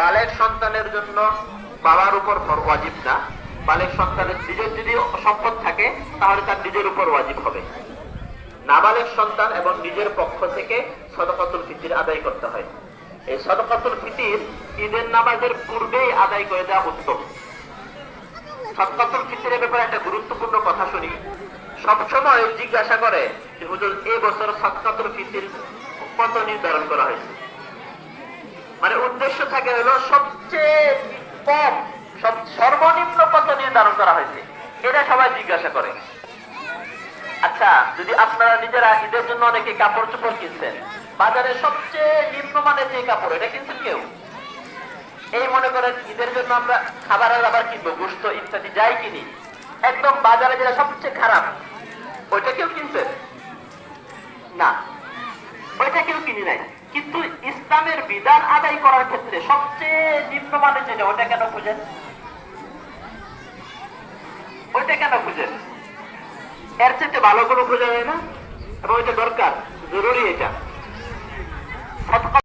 বালেগ সন্তানের জন্য বাবার উপর ওয়াজিব না, বালেগ সন্তানের নিজের যদি সম্পদ থাকে তাহলে তার নিজের উপর ওয়াজিব হবে। নাবালেগ সন্তান এবং নিজের পক্ষ থেকে সদকাতুল ফিতর আদায় করতে হয়। এই সদকাতুল ফিতর ঈদের নামাজের পূর্বেই আদায় করে দেওয়া উত্তম। সদকাতুল ফিতরের ব্যাপারে একটা গুরুত্বপূর্ণ কথা শুনি। সবসময় জিজ্ঞাসা করে যে হুজুর এই বছর সদকাতুল ফিতর কত নির্ধারণ করা হয়েছে, মানে উদ্দেশ্য থাকে হলো সবচেয়ে কম সর্বনিম্ন কত নির্ধারণ করা হয়েছে, এটা সবাই জিজ্ঞাসা করে। আচ্ছা, যদি আপনারা নিজেরা ঈদের জন্য অনেকে কাপড় চোপড় কিনছেন, বাজারে সবচেয়ে নিম্নমানের যে কাপড় এটা কিনছেন কেউ? এই মনে করেন ঈদের জন্য আমরা খাবারের আবার কিনবো, গোশত ইত্যাদি যাই কিনি, একদম বাজারে যেটা সবচেয়ে খারাপ ওইটা কেউ কিনছেন? না, ওইটা কেউ কিনি নাই। কিন্তু ইসলামের বিধান আদায় করার ক্ষেত্রে সবচেয়ে নিম্নমানের যেটা ওটা কেন খুঁজেন? ওইটা কেন খুঁজেন? এর চেয়ে ভালো কোনো খোঁজা যায় না, এবং এটা দরকার, জরুরি এটা।